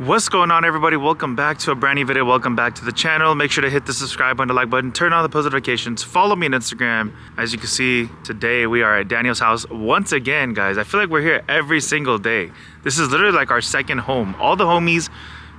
What's going on, everybody? Welcome back to a brand new video. Welcome back to the channel. Make sure to hit the subscribe button, the like button, turn on the post notifications, follow me on Instagram. As you can see, today we are at Daniel's house once again, guys. I feel like we're here every single day. This is literally like our second home. All the homies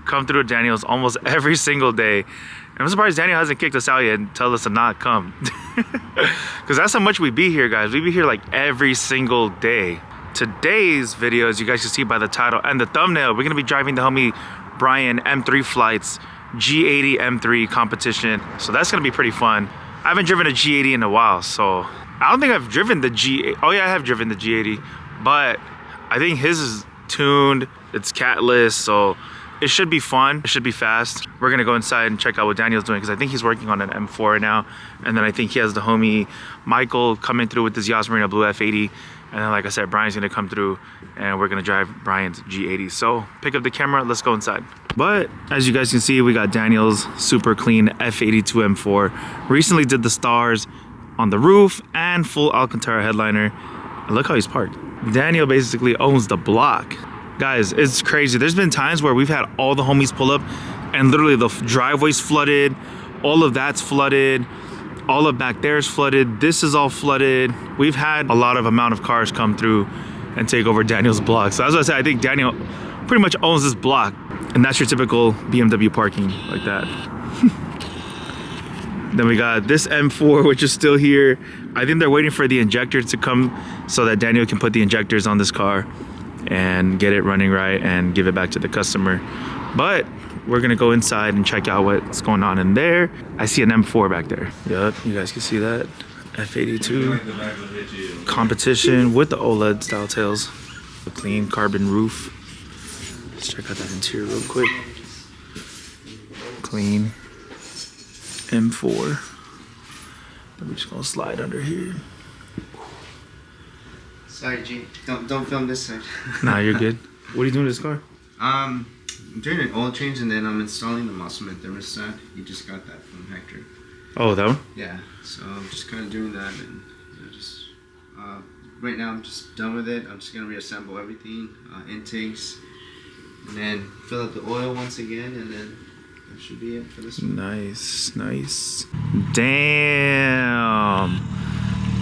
come through Daniel's almost every single day. And I'm surprised Daniel hasn't kicked us out yet and tell us to not come. Because that's how much we be here, guys. We be here like every single day. Today's video, as you guys can see by the title and the thumbnail, we're gonna be driving the homie Brian M3 Flight's G80 M3 competition. So that's gonna be pretty fun. I haven't driven a G80 in a while, so I don't think I've driven the G80. Oh yeah, I have driven the G80, but I think his is tuned, it's catless, so it should be fun, it should be fast. We're gonna go inside and check out what Daniel's doing, because I think he's working on an M4 right now, and then I think he has the homie Michael coming through with his Yas Marina Blue F80. And then, like I said, Brian's gonna come through and we're gonna drive Brian's G80. So pick up the camera, let's go inside. But as you guys can see, we got Daniel's super clean F82 M4. Recently did the stars on the roof and full Alcantara headliner. And look how he's parked. Daniel basically owns the block. Guys, it's crazy. There's been times where we've had all the homies pull up and literally the driveway's flooded, all of that's flooded. All of back there is flooded. This is all flooded. We've had a lot of amount of cars come through and take over Daniel's block. So as I said, I think Daniel pretty much owns this block, and that's your typical BMW parking like that. Then we got this M4, which is still here. I think they're waiting for the injectors to come so that Daniel can put the injectors on this car and get it running right and give it back to the customer. But we're gonna go inside and check out what's going on in there. I see an M4 back there. Yep, you guys can see that. F82 competition with the OLED style tails. A clean carbon roof. Let's check out that interior real quick. Clean M4. We're just gonna slide under here. Sorry, G. Don't film this side. Nah, you're good. What are you doing to this car? I'm doing an oil change, and then I'm installing the Mossman thermostat. You just got that from Hector. Oh, that one? Yeah. So I'm just kind of doing that, and just right now I'm just done with it. I'm just gonna reassemble everything, intakes, and then fill up the oil once again, and then that should be it for this one. Nice, nice. Damn.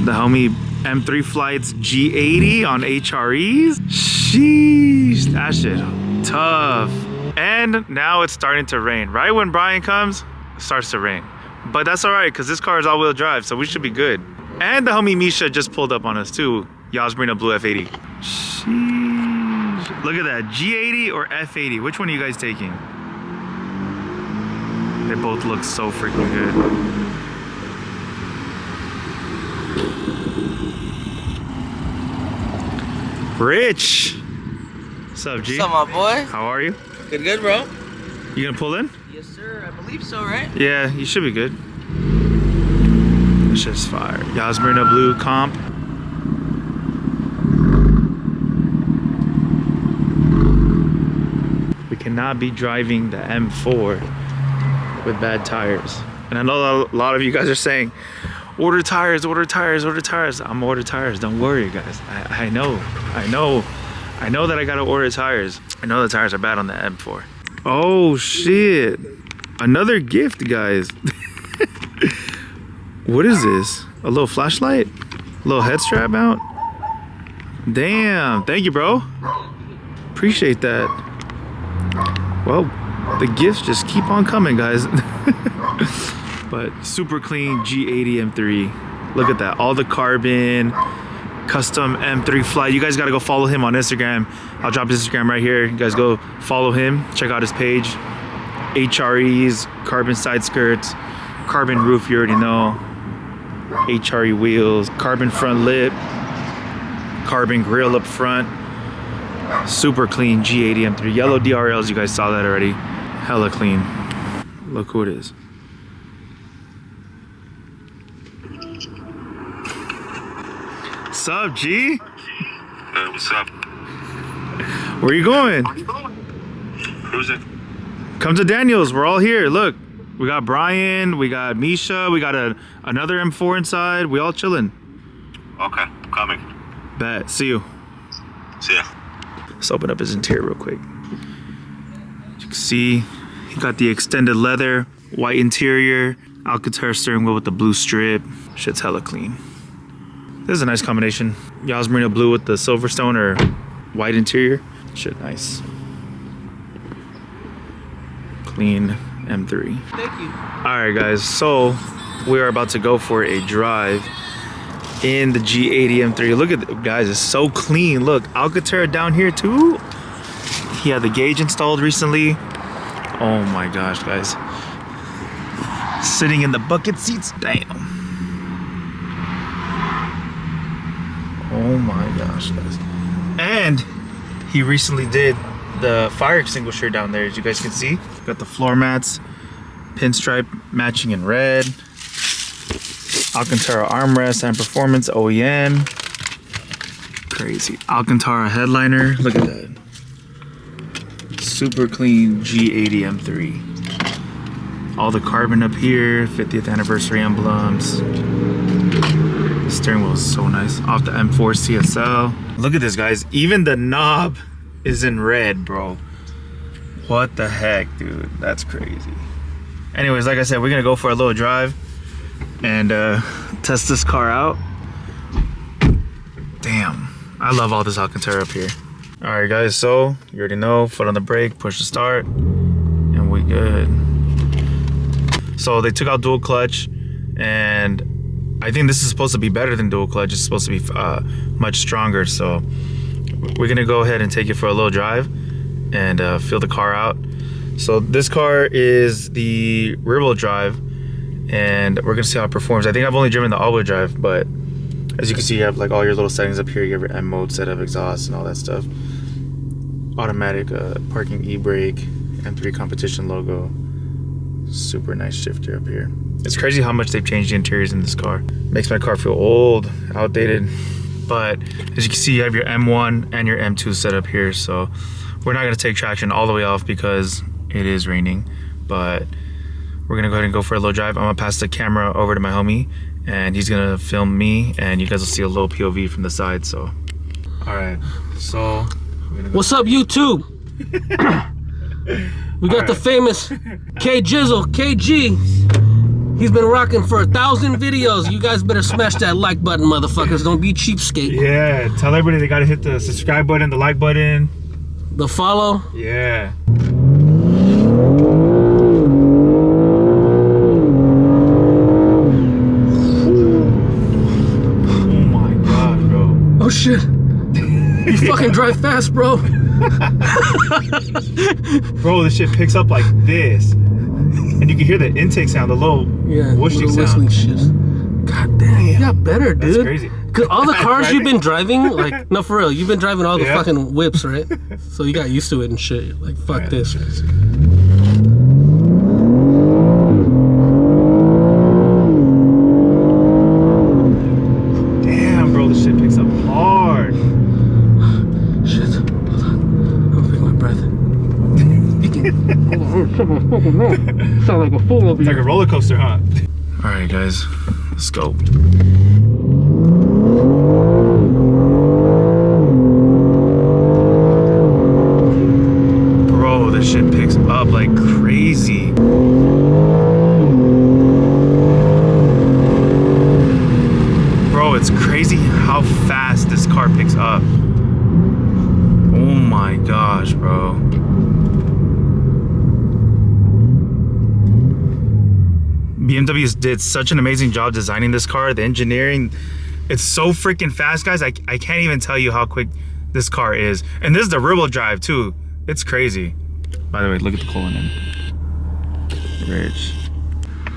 The homie M3 Flight's G80 on HREs. Sheesh, that shit tough. And now it's starting to rain. Right when Brian comes, it starts to rain. But that's all right, because this car is all-wheel drive, so we should be good. And the homie Misha just pulled up on us too. Yas Marina Blue F80. Sheesh. Look at that, G80 or F80? Which one are you guys taking? They both look so freaking good. Rich! What's up, G? What's up, my boy? How are you? Good, bro. You gonna pull in? Yes, sir. I believe so, right? Yeah, you should be good. It's just fire. Yas Marina Blue comp. We cannot be driving the M4 with bad tires. And I know a lot of you guys are saying, order tires, order tires, order tires. I'm order tires, don't worry, guys. I know that I gotta order tires. I know the tires are bad on the M4. Oh shit, another gift, guys. What is this? A little flashlight? A little head strap mount? Damn, thank you, bro. Appreciate that. Well, the gifts just keep on coming, guys. But super clean G80 M3. Look at that, all the carbon, custom M3 Flight. You guys gotta go follow him on Instagram. I'll drop his Instagram right here. You guys go follow him, check out his page. HREs, carbon side skirts, carbon roof, you already know. HRE wheels, carbon front lip, carbon grill up front. Super clean G80 M3. Yellow DRLs, you guys saw that already. Hella clean. Look who it is. Sup, G? What's up? Where you going? Cruising. Come to Daniel's. We're all here. Look, we got Brian, we got Misha, we got another M4 inside. We all chilling. Okay, I'm coming. Bet. See you. See ya. Let's open up his interior real quick. can see, he got the extended leather, white interior, Alcantara steering wheel with the blue strip. Shit's hella clean. This is a nice combination. Yas Merino blue with the Silverstone or white interior. Shit, nice. Clean M3. Thank you. Alright guys, so we are about to go for a drive in the G80 M3. Look at it, guys, it's so clean. Look, Alcantara down here too. He had the gauge installed recently. Oh my gosh, guys. Sitting in the bucket seats, damn. Oh my gosh, guys. And he recently did the fire extinguisher down there, as you guys can see. Got the floor mats, pinstripe matching in red. Alcantara armrest and performance OEM. Crazy. Alcantara headliner, look at that. Super clean G80 M3. All the carbon up here, 50th anniversary emblems. The steering wheel is so nice. Off the M4 CSL. Look at this, guys. Even the knob is in red, bro. What the heck, dude? That's crazy. Anyways, like I said, we're gonna go for a little drive and test this car out. Damn, I love all this Alcantara up here. All right, guys, so you already know, foot on the brake, push the start, and we good. So they took out dual clutch, and I think this is supposed to be better than dual clutch. It's supposed to be much stronger. So we're gonna go ahead and take it for a little drive and feel the car out. So this car is the rear-wheel drive, and we're gonna see how it performs. I think I've only driven the all-wheel drive, but as you can see, you have like all your little settings up here. You have your M mode set up, exhaust, and all that stuff. Automatic parking e-brake, M3 competition logo. Super nice shifter up here. It's crazy how much they've changed the interiors in this car. Makes my car feel old, outdated. But as you can see, you have your M1 and your M2 set up here. So we're not gonna take traction all the way off because it is raining. But we're gonna go ahead and go for a little drive. I'm gonna pass the camera over to my homie and he's gonna film me, and you guys will see a little POV from the side. So, all right. So, What's up, YouTube? We got the famous K Jizzle, KG. He's been rocking for 1,000 videos. You guys better smash that like button, motherfuckers. Don't be cheapskate. Yeah, tell everybody they gotta hit the subscribe button, the like button, The follow. yeah. Oh my gosh, bro. Oh shit. You fucking drive fast, bro. Bro, this shit picks up like this. And you can hear the intake sound, the little whooshing little sound. whistling shit. God damn, you got better, dude. That's crazy. Cause all the cars you've been driving, like, no, for real, you've been driving all the Yeah. fucking whips, right? So you got used to it and shit. Like, fuck this. Damn, bro, this shit picks up hard. Shit. Hold on. I'm gonna take my breath. Hold on, fucking mouth. Sound like a fool over It's like here. a roller coaster, huh? All right, guys, let's go. Bro, this shit picks up like crazy. Bro, it's crazy how fast this car picks up. Oh my gosh, bro. BMW did such an amazing job designing this car. The engineering, it's so freaking fast, guys. I can't even tell you how quick this car is. And this is the rear-wheel drive too. It's crazy. By the way, look at the coolant in. Rich.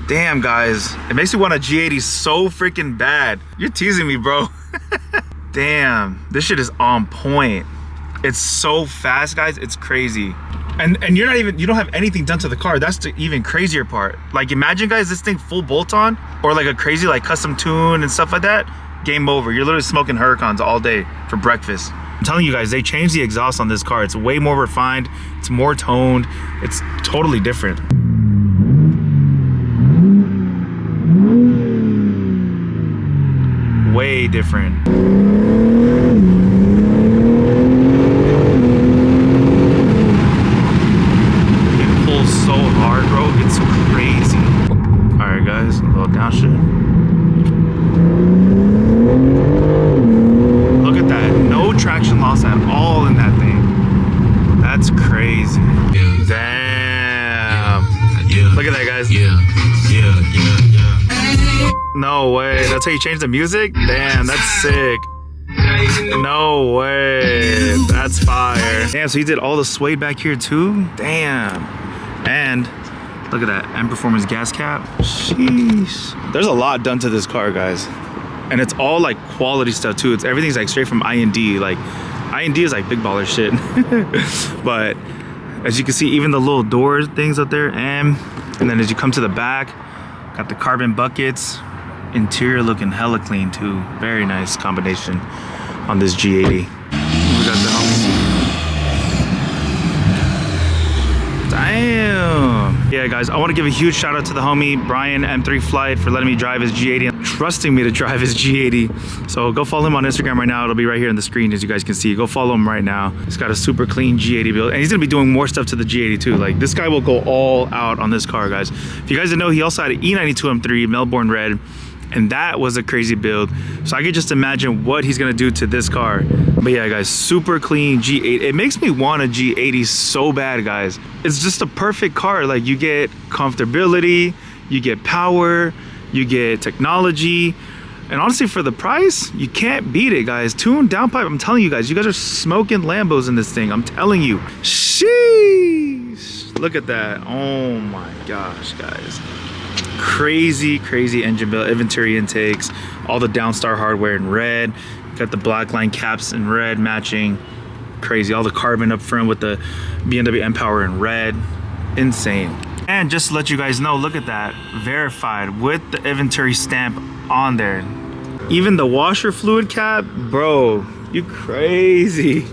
Damn, guys. It makes me want a G80 so freaking bad. You're teasing me, bro. Damn, this shit is on point. It's so fast, guys. It's crazy. And you're not even, you don't have anything done to the car. That's the even crazier part. Like, imagine, guys, this thing full bolt on or like a crazy like custom tune and stuff like that. Game over. You're literally smoking Huracans all day for breakfast. I'm telling you guys, they changed the exhaust on this car. It's way more refined. It's more toned. It's totally different. Way different. so hard, bro. It's crazy. All right, guys, a little downshift. Look at that. No traction loss at all in that thing. That's crazy. Damn. Look at that, guys. No way. That's how you change the music? Damn, that's sick. No way. That's fire. Damn, so you did all the sway back here too? Damn. And look at that. M Performance gas cap. Sheesh. There's a lot done to this car, guys. And it's all like quality stuff too. Everything's like straight from I&D. Like I&D is like big baller shit. But as you can see, even the little door things up there, and then as you come to the back, got the carbon buckets. Interior looking hella clean too. Very nice combination on this G80. We got the homie. Damn. Yeah, guys, I want to give a huge shout out to the homie Brian M3 Flight for letting me drive his G80 and trusting me to drive his G80. So go follow him on Instagram right now. It'll be right here on the screen as you guys can see. Go follow him right now. He's got a super clean G80 build, and he's gonna be doing more stuff to the G80 too. Like, this guy will go all out on this car, guys. If you guys didn't know, he also had an E92 M3 Melbourne Red, and that was a crazy build. So I could just imagine what he's gonna do to this car. But yeah, guys, super clean G80. It makes me want a G80 so bad, guys. It's just a perfect car. Like, you get comfortability, you get power, you get technology, and honestly, for the price, you can't beat it, guys. Tuned downpipe, I'm telling you guys, you guys are smoking Lambos in this thing. I'm telling you. Sheesh. Look at that. Oh my gosh, guys. Crazy engine build, inventory intakes, all the Downstar hardware in red, got the black line caps in red matching. Crazy. All the carbon up front with the BMW M-Power in red. Insane. And just to let you guys know, look at that, verified with the inventory stamp on there. Even the washer fluid cap, bro, you crazy.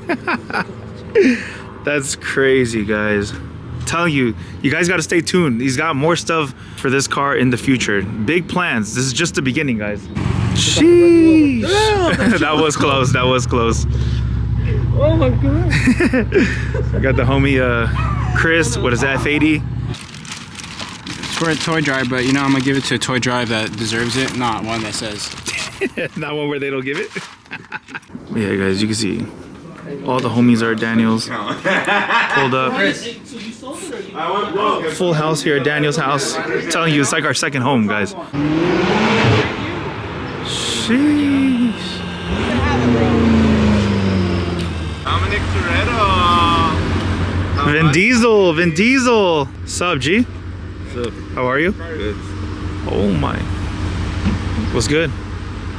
That's crazy, guys. Telling you, you guys got to stay tuned. He's got more stuff for this car in the future. Big plans. This is just the beginning, guys. Sheesh. That was close. That was close. Oh my god. I got the homie Chris. What is that, F80? It's for a toy drive, but you know, I'm gonna give it to a toy drive that deserves it, not one that says. Not one where they don't give it. Yeah, guys, you can see all the homies are at Daniel's. Pulled up. Full house here at Daniel's house. I'm telling you, it's like our second home, guys. Sheesh. Dominic Toretto. Vin Diesel. Sup G? Sup? How are you? Good. Oh my. What's good?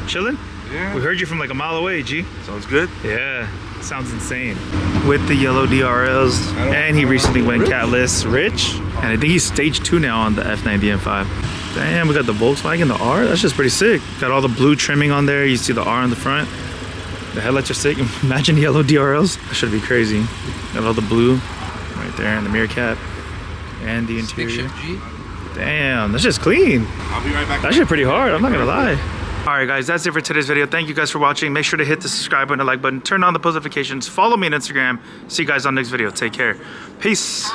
Chilling? Yeah. We heard you from like a mile away, G. Sounds good. Yeah, sounds insane. With the yellow DRLs, and he recently went catless, Rich, and I think he's stage 2 now on the F90 M5. Damn, we got the Volkswagen, the R. That's just pretty sick. Got all the blue trimming on there. You see the R on the front. The headlights are sick. Imagine yellow DRLs. That should be crazy. Got all the blue right there, and the mirror cap, and the interior. Damn, that's just clean. I'll be right back. That shit pretty hard. I'm not gonna lie. All right, guys, that's it for today's video. Thank you guys for watching. Make sure to hit the subscribe button, the like button, turn on the post notifications, follow me on Instagram. See you guys on the next video. Take care. Peace.